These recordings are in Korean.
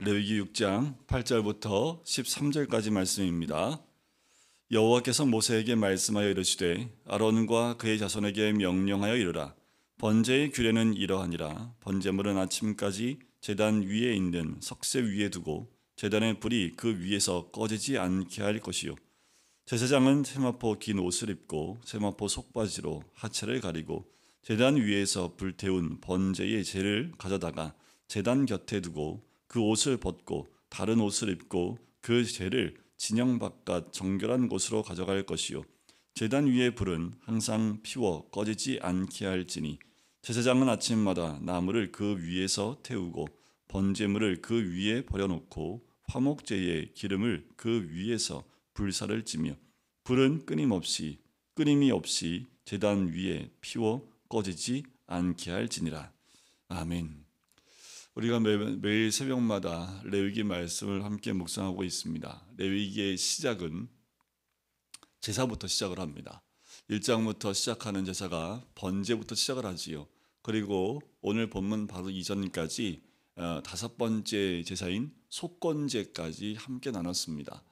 레위기 6장 8절부터 13절까지 말씀입니다. 여호와께서 모세에게 말씀하여 이르시되 아론과 그의 자손에게 명령하여 이르라. 번제의 규례는 이러하니라. 번제물은 아침까지 제단 위에 있는 석쇠 위에 두고 제단의 불이 그 위에서 꺼지지 않게 할 것이요. 제사장은 세마포 긴 옷을 입고 세마포 속바지로 하체를 가리고 제단 위에서 불태운 번제의 재를 가져다가 제단 곁에 두고 그 옷을 벗고 다른 옷을 입고 그 재를 진영 바깥 정결한 곳으로 가져갈 것이요. 제단 위의 불은 항상 피워 꺼지지 않게 할지니 제사장은 아침마다 나무를 그 위에서 태우고 번제물을 그 위에 버려놓고 화목제의 기름을 그 위에서 불사를 찌며 불은 끊임이 없이 제단 위에 피워 꺼지지 않게 할지니라. 아멘. 우리가 매일 새벽마다 레위기 말씀을 함께 묵상하고 있습니다. 레위기의 시작은 제사부터 시작을 합니다. 1장부터 시작하는 제사가 번제부터 시작을 하지요. 그리고 오늘 본문 바로 이전까지 5번째 제사인 속건제까지 함께 나눴습니다.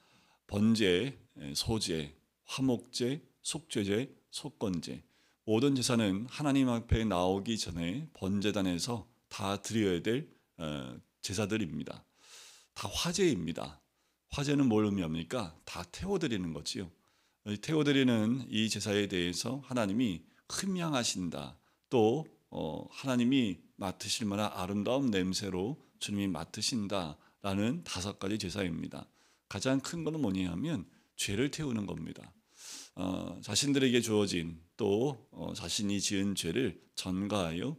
번제, 소제, 화목제, 속죄제, 속건제, 모든 제사는 하나님 앞에 나오기 전에 번제단에서 다 드려야 될 제사들입니다. 다 화제입니다. 화제는 뭘 의미합니까? 다 태워드리는 거지요. 태워드리는 이 제사에 대해서 하나님이 흠양하신다. 또 하나님이 맡으실 만한 아름다운 냄새로 주님이 맡으신다라는 5가지 제사입니다. 가장 큰 것은 뭐냐면 죄를 태우는 겁니다. 자신들에게 주어진 또 자신이 지은 죄를 전가하여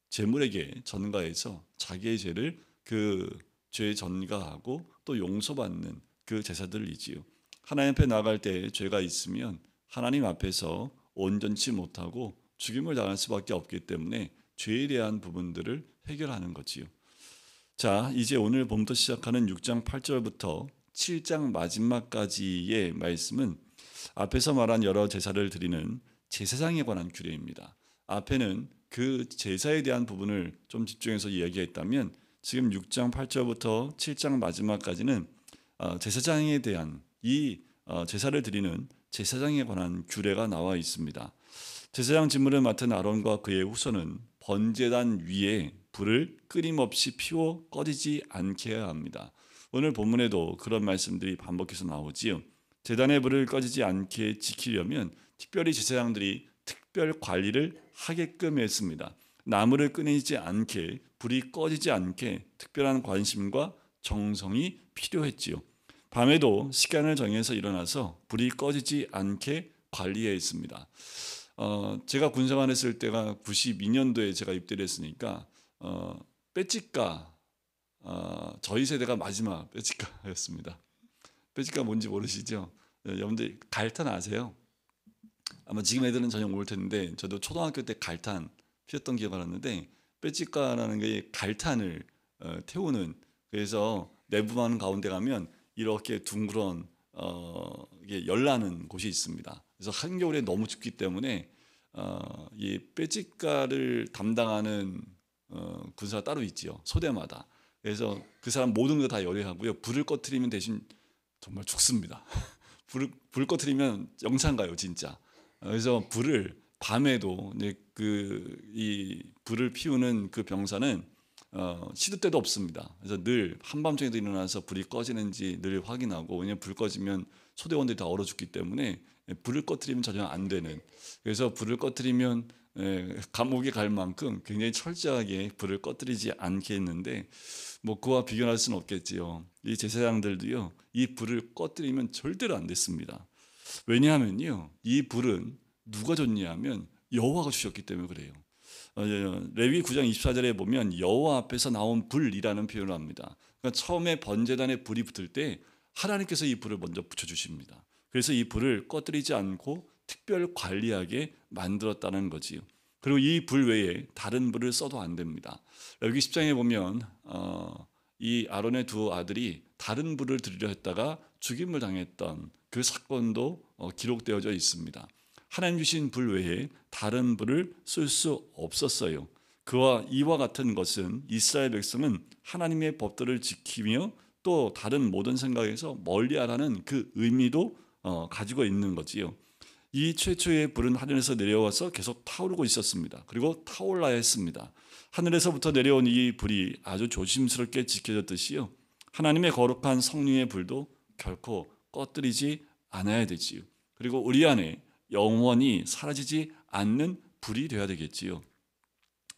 제물에게 전가해서 자기의 죄를 그 죄에 전가하고 또 용서받는 그 제사들이지요. 하나님 앞에 나갈 때 죄가 있으면 하나님 앞에서 온전치 못하고 죽임을 당할 수밖에 없기 때문에 죄에 대한 부분들을 해결하는 거지요. 자, 이제 오늘 봄부터 시작하는 6장 8절부터 7장 마지막까지의 말씀은 앞에서 말한 여러 제사를 드리는 제사장에 관한 규례입니다. 앞에는 그 제사에 대한 부분을 좀 집중해서 이야기했다면 지금 6장 8절부터 7장 마지막까지는 제사장에 대한 이 제사를 드리는 제사장에 관한 규례가 나와 있습니다. 제사장 직무를 맡은 아론과 그의 후손은 번제단 위에 불을 끊임없이 피워 꺼지지 않게 해야 합니다. 오늘 본문에도 그런 말씀들이 반복해서 나오지요. 제단의 불을 꺼지지 않게 지키려면 특별히 제사장들이 특별 관리를 하게끔 했습니다. 나무를 끊이지 않게, 불이 꺼지지 않게 특별한 관심과 정성이 필요했지요. 밤에도 시간을 정해서 일어나서 불이 꺼지지 않게 관리해야 했습니다. 제가 군생활 했을 때가 92년도에 제가 입대를 했으니까 빼찌까, 저희 세대가 마지막 빼찌까였습니다. 빼찌까 뭔지 모르시죠? 여러분들 갈탄 아세요? 아마 지금 애들은 전혀 모를 텐데 저도 초등학교 때 갈탄 피웠던 기억이 나는데 빼찌까라는 게 갈탄을 태우는, 그래서 내부만 가운데 가면 이렇게 둥그런 이게 열나는 곳이 있습니다. 그래서 한겨울에 너무 춥기 때문에 이 빼찌까를 담당하는 군사가 따로 있지요. 소대마다. 그래서 그 사람 모든 거 다 열애하고요. 불을 꺼트리면 대신 정말 죽습니다. 불 꺼트리면 영창 가요, 진짜. 그래서 불을 밤에도 이 불을 피우는 그 병사는 시도 때도 없습니다. 그래서 늘 한밤중에도 일어나서 불이 꺼지는지 늘 확인하고, 왜냐하면 불 꺼지면 소대원들이 다 얼어 죽기 때문에 불을 꺼트리면 전혀 안 되는, 그래서 불을 꺼트리면 감옥에 갈 만큼 굉장히 철저하게 불을 꺼트리지 않게 했는데 뭐 그와 비교할 수는 없겠지요. 이 제사장들도요, 이 불을 꺼트리면 절대로 안 됐습니다. 왜냐하면요, 이 불은 누가 줬냐면 여호와가 주셨기 때문에 그래요. 레위 9장 24절에 보면 여호와 앞에서 나온 불이라는 표현을 합니다. 그러니까 처음에 번제단에 불이 붙을 때 하나님께서 이 불을 먼저 붙여주십니다. 그래서 이 불을 꺼뜨리지 않고 특별 관리하게 만들었다는 거지요. 그리고 이 불 외에 다른 불을 써도 안 됩니다. 여기 10장에 보면 이 아론의 두 아들이 다른 불을 드리려 했다가 죽임을 당했던 그 사건도 기록되어져 있습니다. 하나님 주신 불 외에 다른 불을 쓸 수 없었어요. 그와 이와 같은 것은 이스라엘 백성은 하나님의 법도를 지키며 또 다른 모든 생각에서 멀리하라는 그 의미도 가지고 있는 거지요. 이 최초의 불은 하늘에서 내려와서 계속 타오르고 있었습니다. 그리고 타올라야 했습니다. 하늘에서부터 내려온 이 불이 아주 조심스럽게 지켜졌듯이요. 하나님의 거룩한 성령의 불도 결코 꺼뜨리지 않아야 되지요. 그리고 우리 안에 영원히 사라지지 않는 불이 되어야 되겠지요.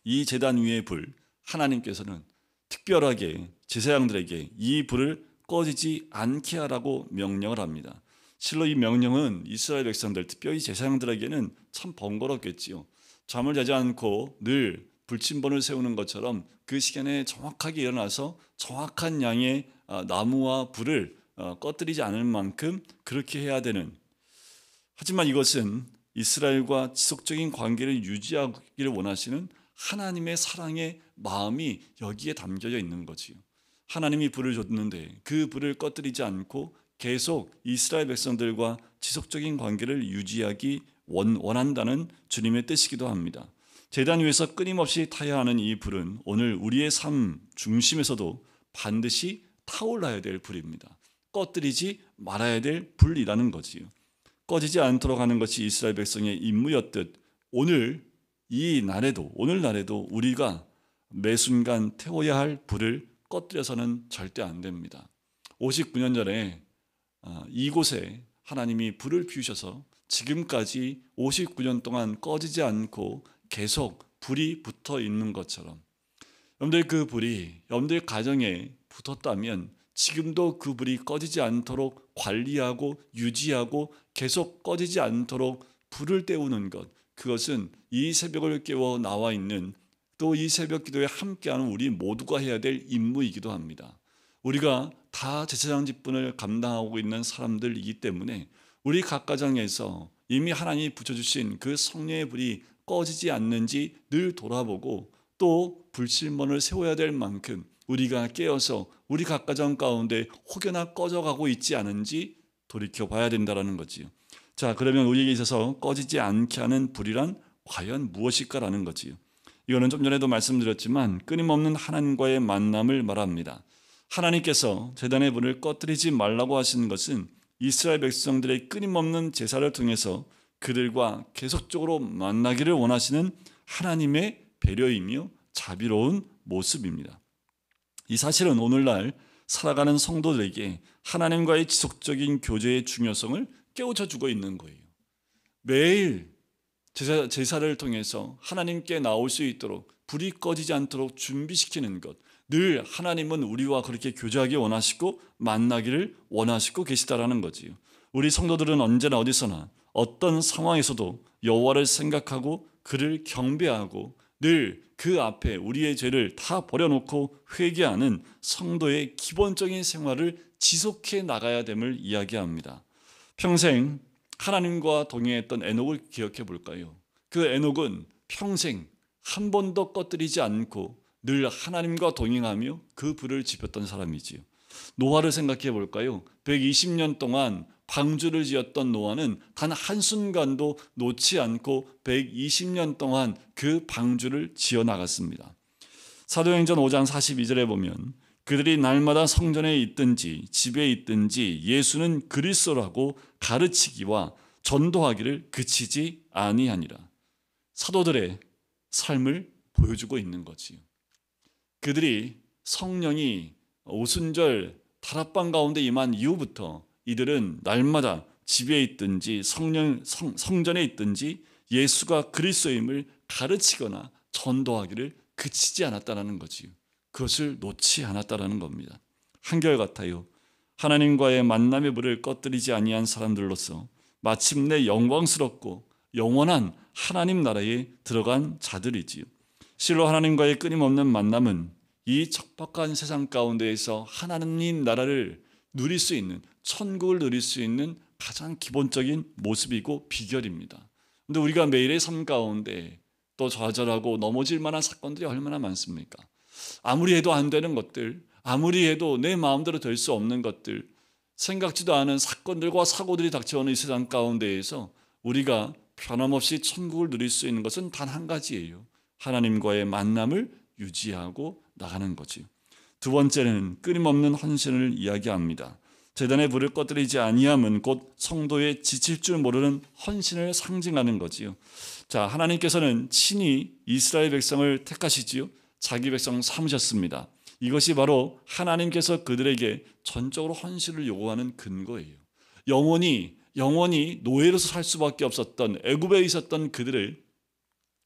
이 제단 위의 불, 하나님께서는 특별하게 제사장들에게 이 불을 꺼지지 않게 하라고 명령을 합니다. 실로 이 명령은 이스라엘 백성들, 특별히 제사장들에게는 참 번거롭겠지요. 잠을 자지 않고 늘 불침번을 세우는 것처럼 그 시간에 정확하게 일어나서 정확한 양의 나무와 불을 꺼뜨리지 않을 만큼 그렇게 해야 되는, 하지만 이것은 이스라엘과 지속적인 관계를 유지하기를 원하시는 하나님의 사랑의 마음이 여기에 담겨져 있는 거지요. 하나님이 불을 줬는데 그 불을 꺼뜨리지 않고 계속 이스라엘 백성들과 지속적인 관계를 유지하기 원한다는 주님의 뜻이기도 합니다. 제단 위에서 끊임없이 타야 하는 이 불은 오늘 우리의 삶 중심에서도 반드시 타올라야 될 불입니다. 꺼뜨리지 말아야 될 불이라는 거지요. 꺼지지 않도록 하는 것이 이스라엘 백성의 임무였듯 오늘날에도 우리가 매 순간 태워야 할 불을 꺼뜨려서는 절대 안 됩니다. 59년 전에 이곳에 하나님이 불을 피우셔서 지금까지 59년 동안 꺼지지 않고 계속 불이 붙어 있는 것처럼, 여러분들 그 불이 여러분들 가정에 붙었다면 지금도 그 불이 꺼지지 않도록 관리하고 유지하고 계속 꺼지지 않도록 불을 때우는 것, 그것은 이 새벽을 깨워 나와 있는, 또 이 새벽 기도에 함께하는 우리 모두가 해야 될 임무이기도 합니다. 우리가 다 제사장 직분을 감당하고 있는 사람들이기 때문에 우리 각 가정에서 이미 하나님이 붙여주신 그 성령의 불이 꺼지지 않는지 늘 돌아보고, 또 불침번을 세워야 될 만큼 우리가 깨어서 우리 각 가정 가운데 혹여나 꺼져가고 있지 않은지 돌이켜봐야 된다는 거지요. 자, 그러면 우리에게 있어서 꺼지지 않게 하는 불이란 과연 무엇일까라는 거지요. 이거는 좀 전에도 말씀드렸지만 끊임없는 하나님과의 만남을 말합니다. 하나님께서 제단의 불을 꺼뜨리지 말라고 하시는 것은 이스라엘 백성들의 끊임없는 제사를 통해서 그들과 계속적으로 만나기를 원하시는 하나님의 배려이며 자비로운 모습입니다. 이 사실은 오늘날 살아가는 성도들에게 하나님과의 지속적인 교제의 중요성을 깨우쳐주고 있는 거예요. 매일 제사를 통해서 하나님께 나올 수 있도록 불이 꺼지지 않도록 준비시키는 것, 늘 하나님은 우리와 그렇게 교제하기 원하시고 만나기를 원하시고 계시다라는 거지요. 우리 성도들은 언제나 어디서나 어떤 상황에서도 여호와를 생각하고 그를 경배하고 늘 그 앞에 우리의 죄를 다 버려놓고 회개하는 성도의 기본적인 생활을 지속해 나가야 됨을 이야기합니다. 평생 하나님과 동행했던 에녹을 기억해 볼까요? 그 에녹은 평생 한 번도 꺼뜨리지 않고 늘 하나님과 동행하며 그 불을 지폈던 사람이지요. 노아를 생각해 볼까요? 120년 동안 방주를 지었던 노아는 단 한순간도 놓지 않고 120년 동안 그 방주를 지어 나갔습니다. 사도행전 5장 42절에 보면 그들이 날마다 성전에 있든지 집에 있든지 예수는 그리스도라고 가르치기와 전도하기를 그치지 아니하니라. 사도들의 삶을 보여주고 있는 거지요. 그들이 성령이 오순절 다락방 가운데 임한 이후부터 이들은 날마다 집에 있든지 성전에 있든지 예수가 그리스도임을 가르치거나 전도하기를 그치지 않았다는 거지요. 그것을 놓지 않았다는 겁니다. 한결같아요. 하나님과의 만남의 불을 꺼뜨리지 아니한 사람들로서 마침내 영광스럽고 영원한 하나님 나라에 들어간 자들이지요. 실로 하나님과의 끊임없는 만남은 이 척박한 세상 가운데에서 하나님 나라를 누릴 수 있는, 천국을 누릴 수 있는 가장 기본적인 모습이고 비결입니다. 그런데 우리가 매일의 삶 가운데 또 좌절하고 넘어질 만한 사건들이 얼마나 많습니까? 아무리 해도 안 되는 것들, 아무리 해도 내 마음대로 될 수 없는 것들, 생각지도 않은 사건들과 사고들이 닥쳐오는 이 세상 가운데에서 우리가 변함없이 천국을 누릴 수 있는 것은 단 한 가지예요. 하나님과의 만남을 유지하고 나가는 거지요. 두 번째는 끊임없는 헌신을 이야기합니다. 제단의 불을 꺼뜨리지 아니함은 곧 성도의 지칠 줄 모르는 헌신을 상징하는 거지요. 자, 하나님께서는 친히 이스라엘 백성을 택하시지요. 자기 백성 삼으셨습니다. 이것이 바로 하나님께서 그들에게 전적으로 헌신을 요구하는 근거예요. 영원히 노예로서 살 수밖에 없었던 애굽에 있었던 그들을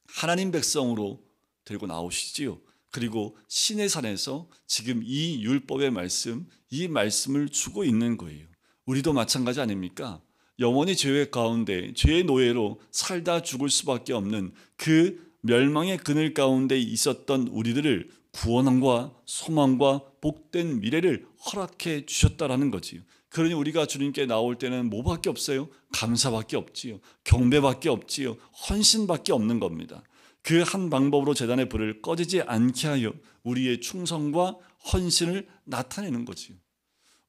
하나님 백성으로 데리고 나오시지요. 그리고 시내산에서 지금 이 율법의 말씀, 이 말씀을 주고 있는 거예요. 우리도 마찬가지 아닙니까? 영원히 죄 가운데 죄의 노예로 살다 죽을 수밖에 없는 그 멸망의 그늘 가운데 있었던 우리들을 구원과 소망과 복된 미래를 허락해 주셨다라는 거지요. 그러니 우리가 주님께 나올 때는 뭐밖에 없어요? 감사밖에 없지요. 경배밖에 없지요. 헌신밖에 없는 겁니다. 그 한 방법으로 제단의 불을 꺼지지 않게 하여 우리의 충성과 헌신을 나타내는 거지요.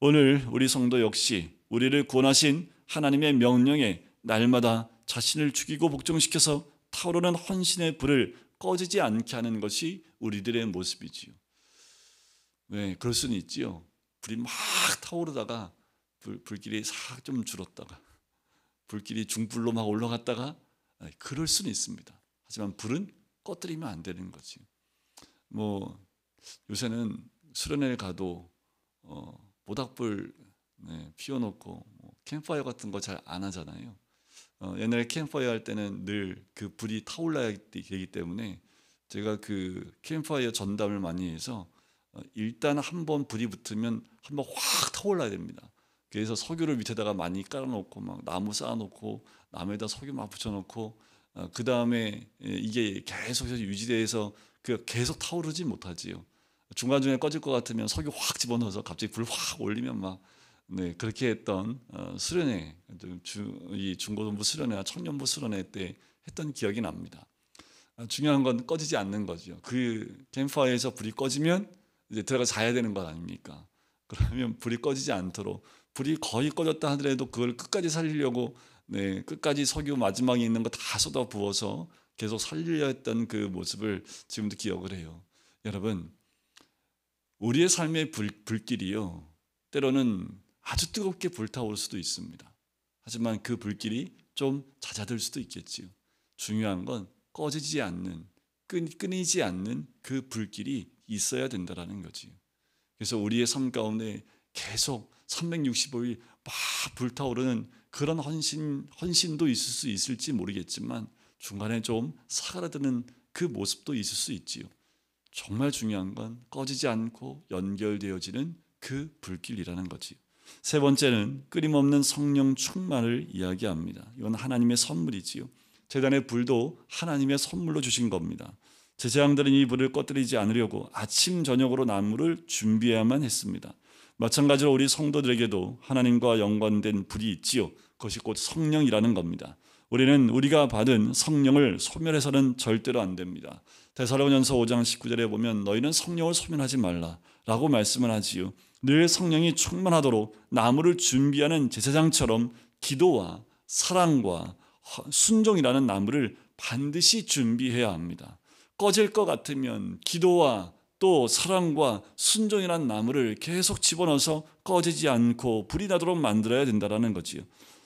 오늘 우리 성도 역시 우리를 구원하신 하나님의 명령에 날마다 자신을 죽이고 복종시켜서 타오르는 헌신의 불을 꺼지지 않게 하는 것이 우리들의 모습이지요. 네, 그럴 수는 있지요. 불이 막 타오르다가 불길이 싹 좀 줄었다가 불길이 중불로 막 올라갔다가 그럴 수는 있습니다. 하지만 불은 꺼뜨리면 안 되는 거지. 뭐 요새는 수련회에 가도 모닥불 피워놓고 캠프파이어 같은 거 잘 안 하잖아요. 옛날에 캠프파이어 할 때는 늘 그 불이 타올라야 되기 때문에 제가 그 캠프파이어 전담을 많이 해서 일단 한번 불이 붙으면 한번 확 타올라야 됩니다. 그래서 석유를 밑에다가 많이 깔아놓고 막 나무 쌓아놓고 나무에다 석유 막 붙여놓고 그 다음에 이게 계속 유지돼서 계속 타오르지 못하지요. 중간중간에 꺼질 것 같으면 석유 확 집어넣어서 갑자기 불 확 올리면 막 그렇게 했던 수련회, 이 중고등부 수련회나 청년부 수련회 때 했던 기억이 납니다. 중요한 건 꺼지지 않는 거죠. 그 캠프파이어에서 불이 꺼지면 이제 들어가 자야 되는 것 아닙니까? 그러면 불이 꺼지지 않도록 불이 거의 꺼졌다 하더라도 그걸 끝까지 살리려고 끝까지 석유 마지막에 있는 거 다 쏟아 부어서 계속 살리려 했던 그 모습을 지금도 기억을 해요. 여러분, 우리의 삶의 불길이요, 때로는 아주 뜨겁게 불타올 수도 있습니다. 하지만 그 불길이 좀 잦아들 수도 있겠지요. 중요한 건 꺼지지 않는, 끊이지 않는 그 불길이 있어야 된다는 거지요. 그래서 우리의 삶 가운데 계속 365일 막 불타오르는 그런 헌신도 있을 수 있을지 모르겠지만 중간에 좀 사그라드는 그 모습도 있을 수 있지요. 정말 중요한 건 꺼지지 않고 연결되어지는 그 불길이라는 거지요. 세 번째는 끊임없는 성령 충만을 이야기합니다. 이건 하나님의 선물이지요. 제단의 불도 하나님의 선물로 주신 겁니다. 제사장들은 이 불을 꺼뜨리지 않으려고 아침 저녁으로 나무를 준비해야만 했습니다. 마찬가지로 우리 성도들에게도 하나님과 연관된 불이 있지요. 그것이 곧 성령이라는 겁니다. 우리는 우리가 받은 성령을 소멸해서는 절대로 안 됩니다. 데살로니가전서 5장 19절에 보면 너희는 성령을 소멸하지 말라라고 말씀을 하지요. 늘 성령이 충만하도록 나무를 준비하는 제사장처럼 기도와 사랑과 순종이라는 나무를 반드시 준비해야 합니다. 꺼질 것 같으면 기도와 또 사랑과 순종이라는 나무를 계속 집어넣어서 꺼지지 않고 불이 나도록 만들어야 된다는 거지요.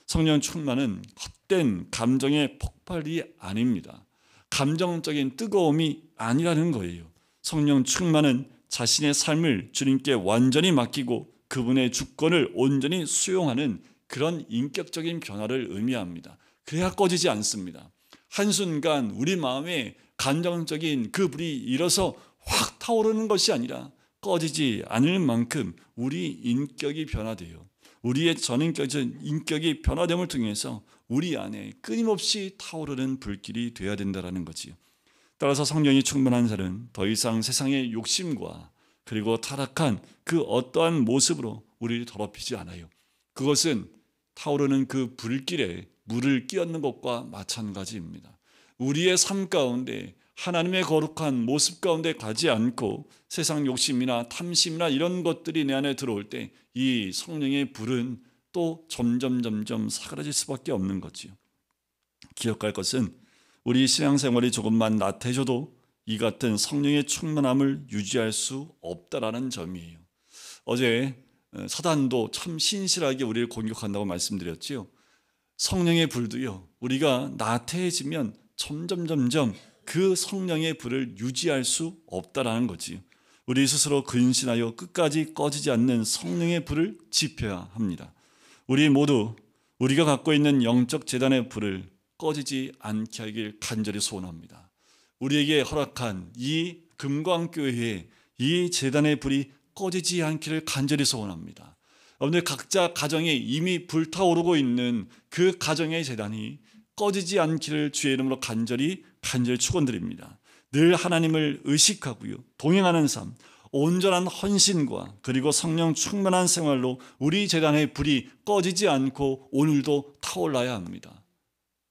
성령 충만은 헛된 감정의 폭발이 아닙니다. 감정적인 뜨거움이 아니라는 거예요. 성령 충만은 자신의 삶을 주님께 완전히 맡기고 그분의 주권을 온전히 수용하는 그런 인격적인 변화를 의미합니다. 그래야 꺼지지 않습니다. 한순간 우리 마음에 감정적인 그 불이 일어서 확 타오르는 것이 아니라 꺼지지 않을 만큼 우리 인격이 변화돼요. 우리의 전인격적인 인격이 변화됨을 통해서 우리 안에 끊임없이 타오르는 불길이 되어야 된다는 거지요. 따라서 성령이 충만한 자는 더 이상 세상의 욕심과 그리고 타락한 그 어떠한 모습으로 우리를 더럽히지 않아요. 그것은 타오르는 그 불길에 물을 끼얹는 것과 마찬가지입니다. 우리의 삶 가운데 하나님의 거룩한 모습 가운데 가지 않고 세상 욕심이나 탐심이나 이런 것들이 내 안에 들어올 때 이 성령의 불은 또 점점 사그라질 수밖에 없는 거지요. 기억할 것은 우리 신앙생활이 조금만 나태해져도 이 같은 성령의 충만함을 유지할 수 없다라는 점이에요. 어제 사단도 참 신실하게 우리를 공격한다고 말씀드렸지요. 성령의 불도요, 우리가 나태해지면 점점 그 성령의 불을 유지할 수 없다라는 거지요. 우리 스스로 근신하여 끝까지 꺼지지 않는 성령의 불을 지펴야 합니다. 우리 모두 우리가 갖고 있는 영적 재단의 불을 꺼지지 않게 하길 간절히 소원합니다. 우리에게 허락한 이 금광교회에 이 재단의 불이 꺼지지 않기를 간절히 소원합니다. 여러분들 각자 가정에 이미 불타오르고 있는 그 가정의 재단이 꺼지지 않기를 주의 이름으로 간절히 축원드립니다. 늘 하나님을 의식하고요, 동행하는 삶, 온전한 헌신과 그리고 성령 충만한 생활로 우리 재단의 불이 꺼지지 않고 오늘도 타올라야 합니다.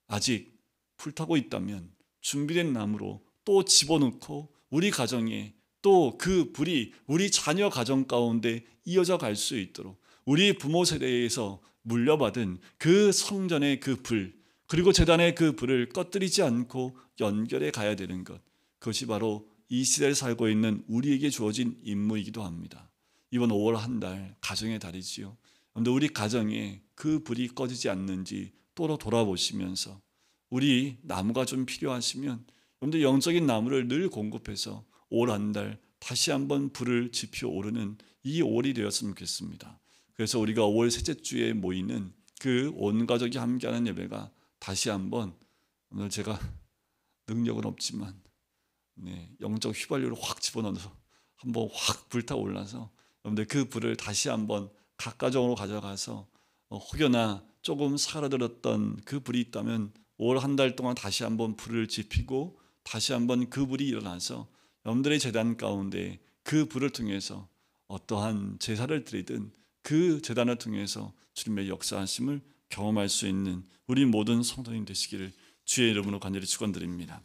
아직 불타고 있다면 준비된 나무로 또 집어넣고 우리 가정에 또 그 불이 우리 자녀 가정 가운데 이어져 갈 수 있도록 우리 부모 세대에서 물려받은 그 성전의 그 불, 그리고 제단의 그 불을 꺼뜨리지 않고 연결해 가야 되는 것, 그것이 바로 이 시대에 살고 있는 우리에게 주어진 임무이기도 합니다. 이번 5월 한 달 가정의 달이지요. 그런데 우리 가정에 그 불이 꺼지지 않는지 또 돌아보시면서, 우리 나무가 좀 필요하시면 여러분들 영적인 나무를 늘 공급해서 5월 한 달 다시 한번 불을 지피어 오르는 이 5월이 되었으면 좋겠습니다. 그래서 우리가 5월 셋째 주에 모이는 그 온 가족이 함께하는 예배가 다시 한번, 오늘 제가 능력은 없지만 영적 휘발유를 확 집어넣어서 한번 확 불타올라서 여러분들 그 불을 다시 한번 각 가정으로 가져가서 혹여나 조금 사라졌던 그 불이 있다면 5월 한 달 동안 다시 한번 불을 지피고 다시 한번 그 불이 일어나서 여러분들의 제단 가운데 그 불을 통해서 어떠한 제사를 드리든 그 제단을 통해서 주님의 역사하심을 경험할 수 있는 우리 모든 성도님 되시기를 주의 이름으로 간절히 축원드립니다.